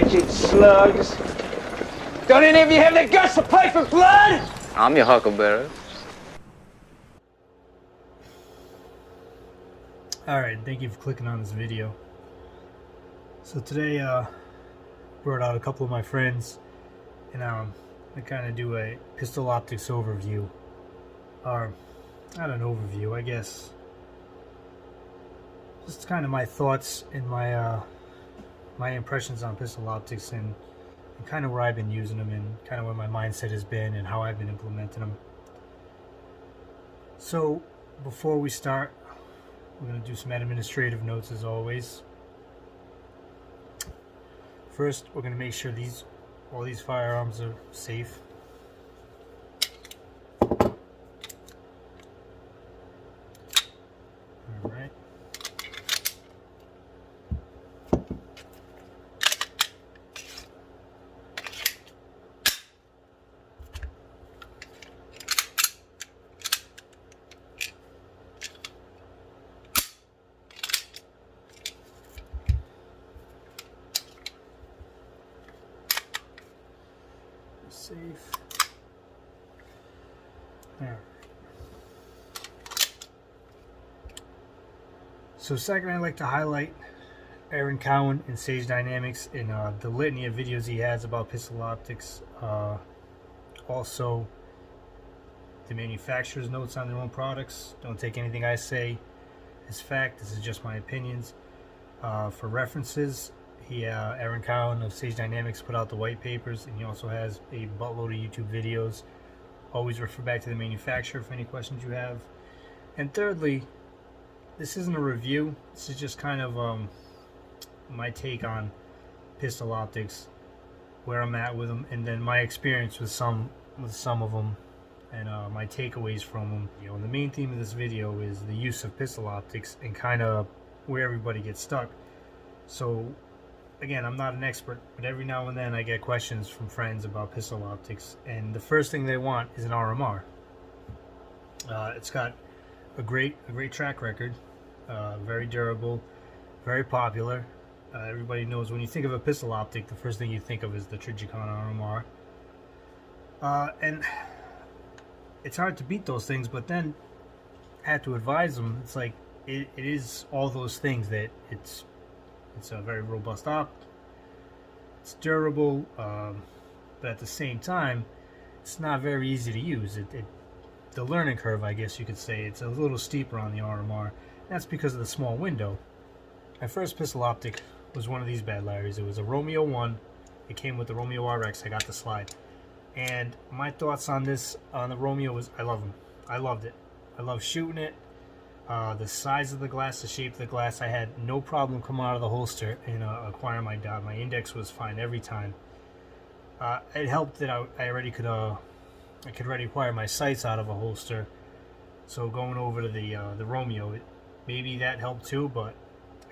Frigid slugs. Don't any of you have the guts to play for blood? I'm your huckleberry. Alright, thank you for clicking on this video. So today, brought out a couple of my friends, and I kind of do a pistol optics overview. Or, not an overview, I guess. Just kind of my thoughts and my my impressions on pistol optics and kind of where I've been using them and kind of where my mindset has been and how I've been implementing them. So, before we start, we're going to do some administrative notes as always. First, we're going to make sure all these firearms are safe. Alright. Safe. Alright. So second, I'd like to highlight Aaron Cowan and Sage Dynamics in the litany of videos he has about pistol optics. Also, the manufacturer's notes on their own products. Don't take anything I say as fact. This is just my opinions. For references, Aaron Cowan of Sage Dynamics put out the white papers, and he also has a buttload of YouTube videos. Always refer back to the manufacturer for any questions you have. And thirdly, this isn't a review. This is just kind of my take on pistol optics, where I'm at with them, and then my experience with some of them, and my takeaways from them. You know, the main theme of this video is the use of pistol optics and kind of where everybody gets stuck. So, again, I'm not an expert, but every now and then I get questions from friends about pistol optics, and the first thing they want is an RMR. It's got a great track record, very durable, very popular. Everybody knows when you think of a pistol optic, the first thing you think of is the Trijicon RMR. And it's hard to beat those things, but then I had to advise them. It's like it is all those things. That it's a very robust optic, it's durable, but at the same time, it's not very easy to use. The learning curve, I guess you could say, it's a little steeper on the RMR. That's because of the small window. My first pistol optic was one of these bad Larrys. It was a Romeo 1. It came with the Romeo RX. I got the slide. And my thoughts on this, on the Romeo, was I love them. I loved it. I love shooting it. The size of the glass, the shape of the glass, I had no problem coming out of the holster and acquiring my dot. My index was fine every time. It helped that I could already acquire my sights out of a holster. So going over to the Romeo, maybe that helped too. But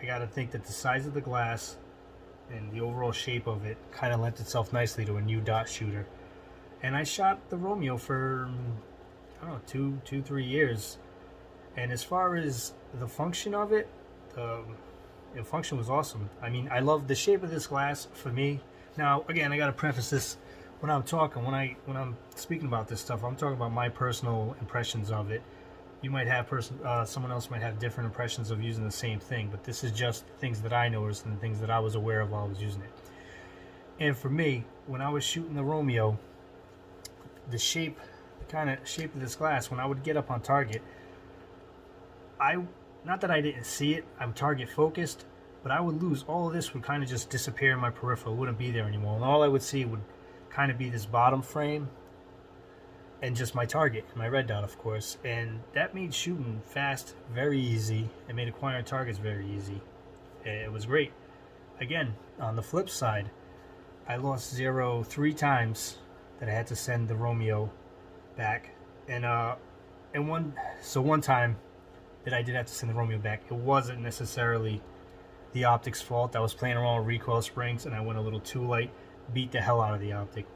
I got to think that the size of the glass and the overall shape of it kind of lent itself nicely to a new dot shooter. And I shot the Romeo for, I don't know, 2-3 years. And as far as the function of it, the function was awesome. I mean, I love the shape of this glass for me. Now, again, I got to preface this when I'm talking, when I'm speaking about this stuff, I'm talking about my personal impressions of it. You might have someone else might have different impressions of using the same thing, but this is just things that I noticed and things that I was aware of while I was using it. And for me, when I was shooting the Romeo, the kind of shape of this glass, when I would get up on target, not that I didn't see it, I'm target focused, but I would lose. All of this would kind of just disappear in my peripheral. It wouldn't be there anymore. And all I would see would kind of be this bottom frame and just my target, my red dot, of course. And that made shooting fast very easy. It made acquiring targets very easy. It was great. Again, on the flip side, I lost 0 3 times that I had to send the Romeo back. And one time that I did have to send the Romeo back, it wasn't necessarily the optic's fault. I was playing around with recoil springs and I went a little too light, beat the hell out of the optic.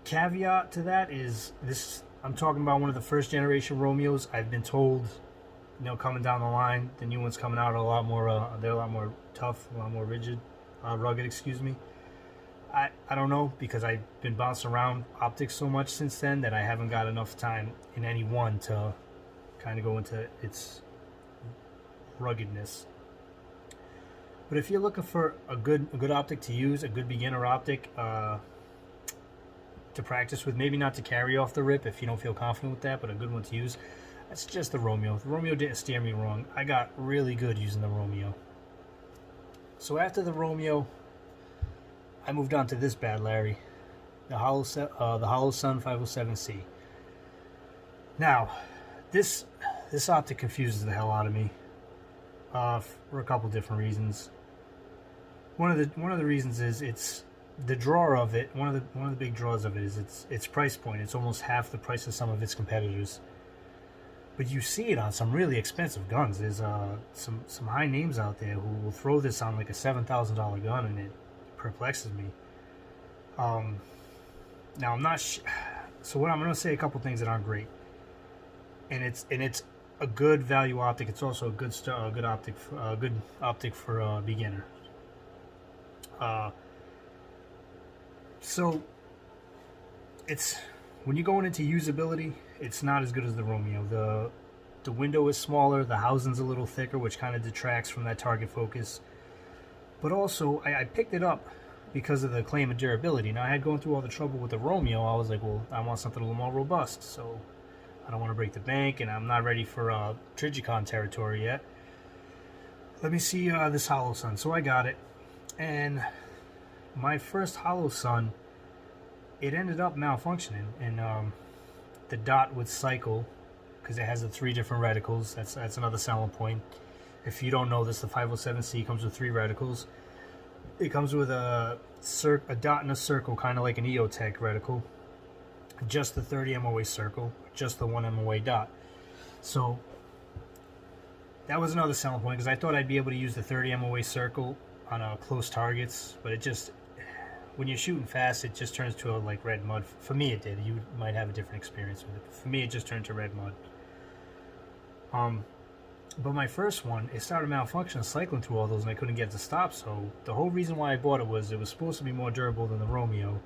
Caveat to that is this, I'm talking about one of the first generation Romeos. I've been told, you know, coming down the line, the new ones coming out are a lot more, they're a lot more tough, a lot more rigid. rugged, excuse me. I don't know, because I've been bouncing around optics so much since then that I haven't got enough time in any one to kind of go into its ruggedness. But if you're looking for a good optic to use, a good beginner optic to practice with, maybe not to carry off the rip if you don't feel confident with that, but a good one to use, that's just the Romeo. The Romeo didn't steer me wrong. I got really good using the Romeo. So after the Romeo, I moved on to this bad Larry, the Holosun 507C. Now, this optic confuses the hell out of me for a couple different reasons. One of the reasons is it's the draw of it. One of the big draws of it is its price point. It's almost half the price of some of its competitors. But you see it on some really expensive guns. There's some high names out there who will throw this on like a $7,000 gun, and it perplexes me. Now I'm not so what I'm going to say a couple things that aren't great, and it's a good value optic. It's also a good optic for a beginner. So it's, when you're going into usability, it's not as good as the Romeo. The window is smaller, the housing's a little thicker, which kind of detracts from that target focus. But also, I picked it up because of the claim of durability. Now, I had gone through all the trouble with the Romeo. I was like, well, I want something a little more robust, so I don't want to break the bank, and I'm not ready for Trijicon territory yet. Let me see this Holosun. So I got it, and my first Holosun, it ended up malfunctioning, and the dot would cycle because it has the 3 different reticles. That's another selling point. If you don't know this, the 507C comes with 3 reticles. It comes with a dot and a circle, kind of like an EOTech reticle. Just the 30 MOA circle, just the 1 MOA dot. So that was another selling point, because I thought I'd be able to use the 30 MOA circle on close targets, but it just, when you're shooting fast, it just turns to like red mud. For me, it did. You might have a different experience with it. But for me, it just turned to red mud. But my first one, it started malfunctioning, cycling through all those, and I couldn't get it to stop. So the whole reason why I bought it was supposed to be more durable than the Romeo.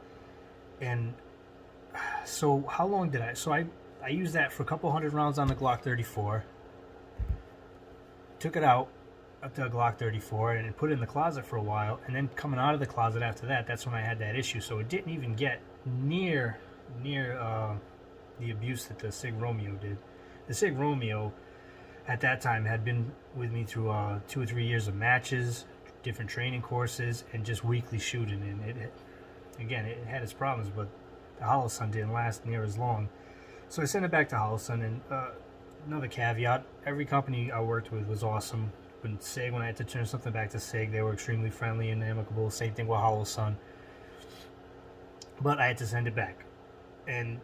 And so how long did I? So I used that for a couple hundred rounds on the Glock 34. Took it out of the Glock 34 and put it in the closet for a while. And then coming out of the closet after that, that's when I had that issue. So it didn't even get near the abuse that the Sig Romeo did. The Sig Romeo at that time had been with me through 2 or 3 years of matches, different training courses, and just weekly shooting. And it had its problems, but the Holosun didn't last near as long. So I sent it back to Holosun. And another caveat, every company I worked with was awesome. When I had to turn something back to Sig, they were extremely friendly and amicable. Same thing with Holosun. But I had to send it back. And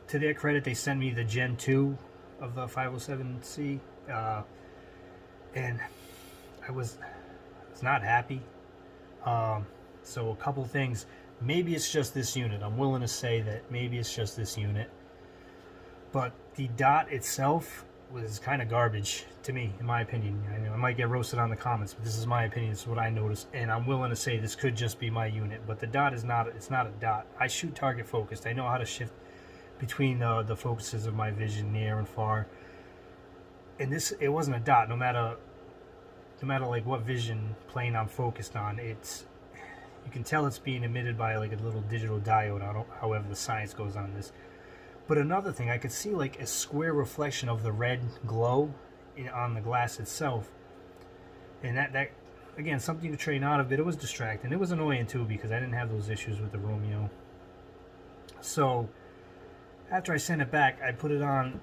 to their credit, they sent me the Gen 2 of the 507C. And I was not happy. So a couple things. Maybe it's just this unit. I'm willing to say that maybe it's just this unit. But the dot itself was kind of garbage to me, in my opinion. I know I might get roasted on the comments, but this is my opinion. This is what I noticed, and I'm willing to say this could just be my unit. But the dot is not. It's not a dot. I shoot target focused. I know how to shift between the focuses of my vision, near and far. And it wasn't a dot. No matter like what vision plane I'm focused on, you can tell it's being emitted by like a little digital diode. However the science goes on this. But another thing, I could see like a square reflection of the red glow on the glass itself. And that again, something to train out of it. It was distracting. It was annoying too, because I didn't have those issues with the Romeo. So after I sent it back, I put it on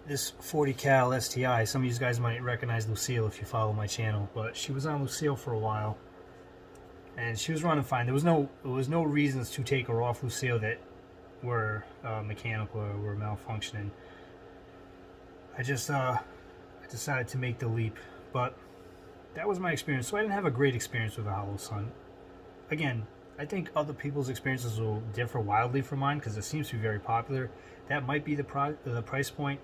this 40 cal STI. Some of you guys might recognize Lucille if you follow my channel, but she was on Lucille for a while, and she was running fine. There was no reasons to take her off Lucille that were mechanical or were malfunctioning. I just decided to make the leap, but that was my experience. So I didn't have a great experience with the Holosun. Again, I think other people's experiences will differ wildly from mine, because it seems to be very popular. That might be the price point,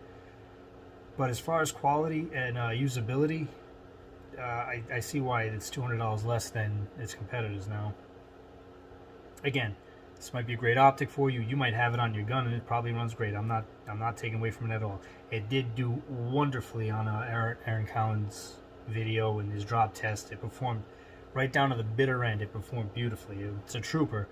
but as far as quality and usability, I see why it's $200 less than its competitors now. Again, this might be a great optic for you. You might have it on your gun and it probably runs great. I'm not taking away from it at all. It did do wonderfully on Aaron Cowan's video and his drop test. It performed right down to the bitter end. It performed beautifully. It's a trooper.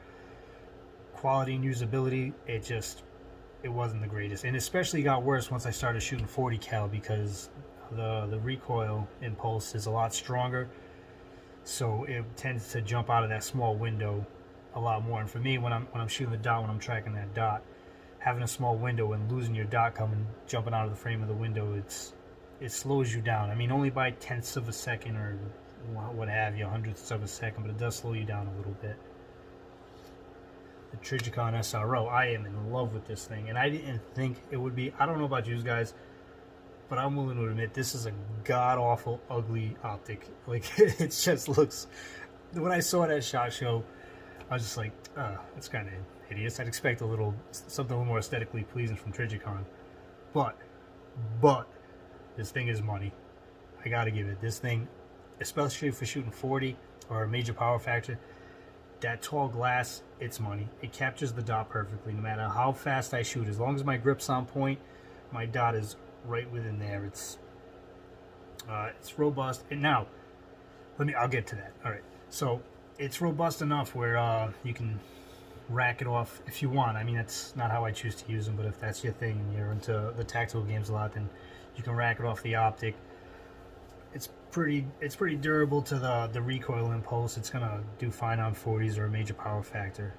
Quality and usability, it wasn't the greatest, and especially got worse once I started shooting 40 cal because the recoil impulse is a lot stronger, so it tends to jump out of that small window a lot more. And for me, when I'm shooting the dot, when I'm tracking that dot, having a small window and losing your dot jumping out of the frame of the window, it slows you down. I mean, only by tenths of a second or what have you, hundredths of a second, but it does slow you down a little bit. The Trijicon SRO, I am in love with this thing, and I didn't think it would be. I don't know about you guys, but I'm willing to admit this is a god-awful, ugly optic. Like, it just looks... When I saw it at SHOT Show, I was just like, it's kind of hideous. I'd expect something a little more aesthetically pleasing from Trijicon. But, this thing is money. I gotta give it. This thing, especially for shooting 40 or a major power factor, that tall glass, it's money. It captures the dot perfectly, no matter how fast I shoot. As long as my grip's on point, my dot is right within there. It's robust. And now, I'll get to that. All right. So it's robust enough where you can rack it off if you want. I mean, that's not how I choose to use them, but if that's your thing and you're into the tactical games a lot, then you can rack it off the optic. It's pretty durable to the recoil impulse. It's gonna do fine on 40s or a major power factor.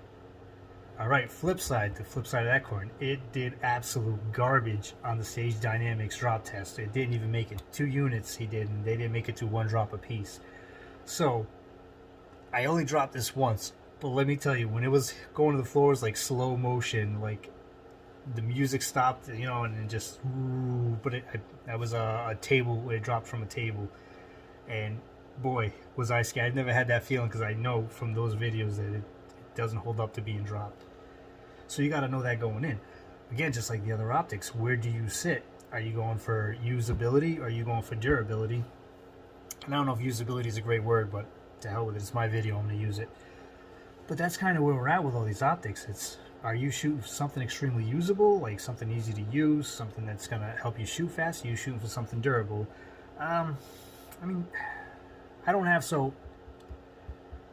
All right, the flip side of that coin, it did absolute garbage on the Sage Dynamics drop test. It didn't even make it 2 units. They didn't make it to 1 drop apiece. So I only dropped this once, but let me tell you, when it was going to the floor, it was like slow motion, like the music stopped, you know, and it just, but that was a table. It dropped from a table, and boy, was I scared. I've never had that feeling because I know from those videos that it doesn't hold up to being dropped. So you got to know that going in. Again, just like the other optics, where do you sit? Are you going for usability or are you going for durability? And I don't know if usability is a great word, but to hell with it. It's my video. I'm going to use it. But that's kind of where we're at with all these optics. Are you shooting for something extremely usable, like something easy to use, something that's going to help you shoot fast? Are you shooting for something durable? I mean, I don't have, so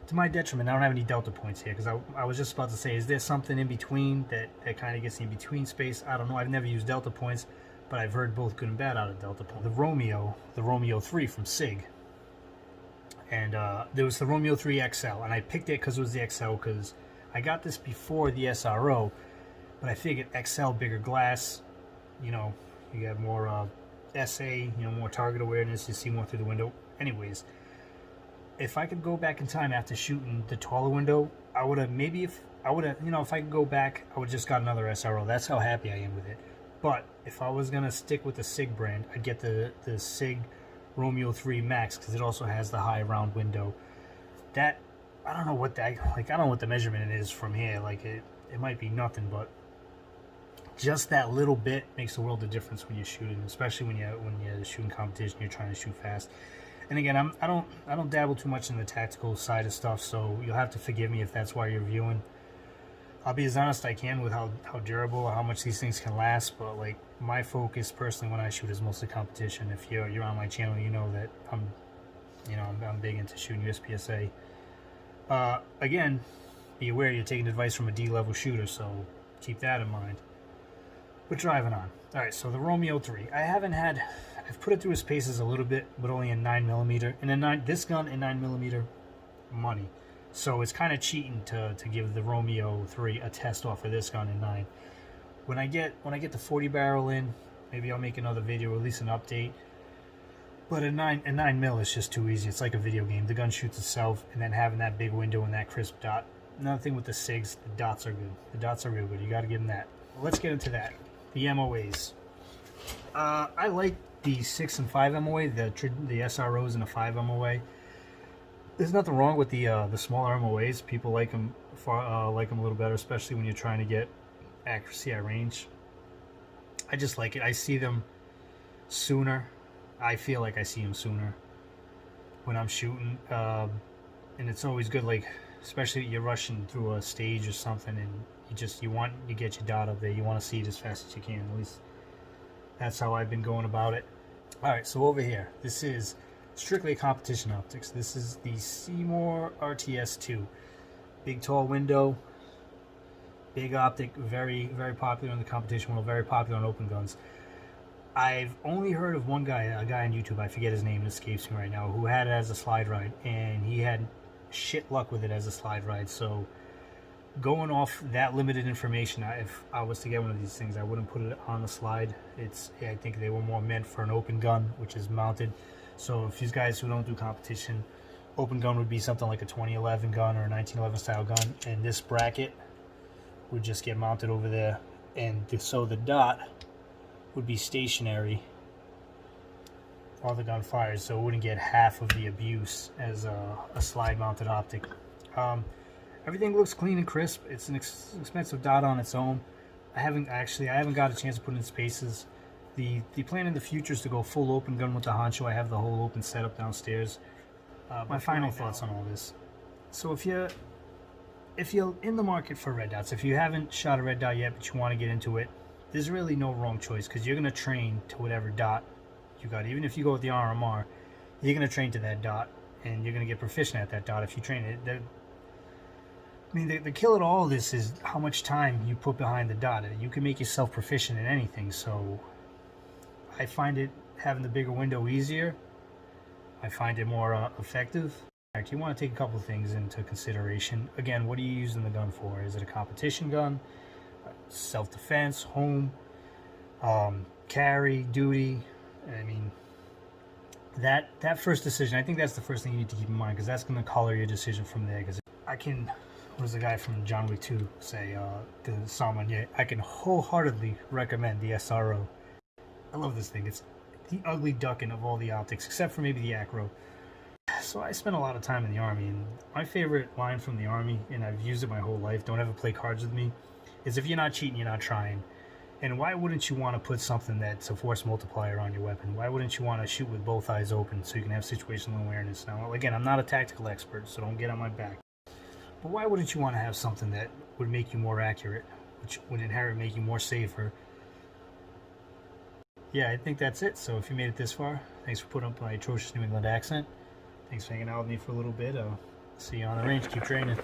to my detriment, I don't have any delta points here, because I was just about to say, is there something in between that kind of gets in between space? I don't know. I've never used delta points, but I've heard both good and bad out of delta points. The Romeo 3 from Sig. And there was the Romeo 3 XL, and I picked it because it was the XL, because I got this before the SRO, but I figured XL, bigger glass, you know, you have more SA, you know, more target awareness, you see more through the window. Anyways, if I could go back in time after shooting the taller window, I would have, if I could go back, I would have just got another SRO. That's how happy I am with it. But if I was going to stick with the Sig brand, I'd get the Sig Romeo 3 Max, because it also has the high round window. That, I don't know what that, like, I don't know what the measurement is from here. Like, it might be nothing, but just that little bit makes a world of difference when you're shooting, especially when you're shooting competition, you're trying to shoot fast. And again, I don't dabble too much in the tactical side of stuff, so you'll have to forgive me if that's why you're viewing. I'll be as honest I can with how durable, how much these things can last, but like, my focus personally when I shoot is mostly competition. If you're on my channel, you know that I'm big into shooting USPSA. Again, be aware you're taking advice from a D-level shooter, so keep that in mind. But driving on. Alright, so the Romeo 3. I've put it through its paces a little bit, but only in 9mm. And this gun in 9mm, money. So it's kind of cheating to give the Romeo 3 a test off of this gun in 9. When I get the 40 barrel in, maybe I'll make another video, release an update. But a 9mm is just too easy. It's like a video game. The gun shoots itself, and then having that big window and that crisp dot. Another thing with the SIGs, the dots are good. The dots are real good. You got to give them that. Well, let's get into that. The MOAs. I like the 6 and 5 MOA, the SROs and the 5 MOA. There's nothing wrong with the smaller MOAs. People like them a little better, especially when you're trying to get accuracy at range. I just like it. I see them sooner. I feel like I see them sooner. when I'm shooting, and it's always good, like especially you're rushing through a stage or something, and you want to get your dot up there. You want to see it as fast as you can. At least that's how I've been going about it. All right, so over here, this is strictly competition optics. This is the Seymour RTS2. Big tall window, big optic, very popular in the competition world, very popular on open guns. I've only heard of one guy, a guy on YouTube, I forget his name, it escapes me right now, who had it as a slide ride, and he had shit luck with it as a slide ride. So going off that limited information, if I was to get one of these things, I wouldn't put it on the slide. I think they were more meant for an open gun, which is mounted. So if these guys who don't do competition, open gun would be something like a 2011 gun or a 1911 style gun, and this bracket would just get mounted over there, and so the dot would be stationary while the gun fires, so it wouldn't get half of the abuse as a slide mounted optic. Everything looks clean and crisp. It's an expensive dot on its own. I haven't got a chance to put in spaces. The plan in the future is to go full open gun with the honcho. I have the whole open setup downstairs. My final thoughts on all this. So if you're in the market for red dots, if you haven't shot a red dot yet but you want to get into it, there's really no wrong choice, because you're going to train to whatever dot you got. Even if you go with the RMR, you're going to train to that dot, and you're going to get proficient at that dot if you train it. I mean, the kill at all of this is how much time you put behind the dot. You can make yourself proficient in anything, so I find it, having the bigger window, easier. I find it more effective. In fact, you want to take a couple of things into consideration. Again, what are you using the gun for? Is it a competition gun? Self-defense, home, carry, duty? I mean, that first decision, I think that's the first thing you need to keep in mind, because that's going to color your decision from there. Because I can, what does the guy from John Wick 2 say to someone? Yeah, I can wholeheartedly recommend the SRO. I love this thing. It's the ugly duckling of all the optics, except for maybe the acro. So I spent a lot of time in the Army, and my favorite line from the Army, and I've used it my whole life, don't ever play cards with me, is if you're not cheating, you're not trying. And why wouldn't you want to put something that's a force multiplier on your weapon? Why wouldn't you want to shoot with both eyes open so you can have situational awareness? Now, again, I'm not a tactical expert, so don't get on my back. But why wouldn't you want to have something that would make you more accurate, which would inherently make you more safer? Yeah, I think that's it. So if you made it this far, thanks for putting up my atrocious New England accent. Thanks for hanging out with me for a little bit. See you on the range. Keep training.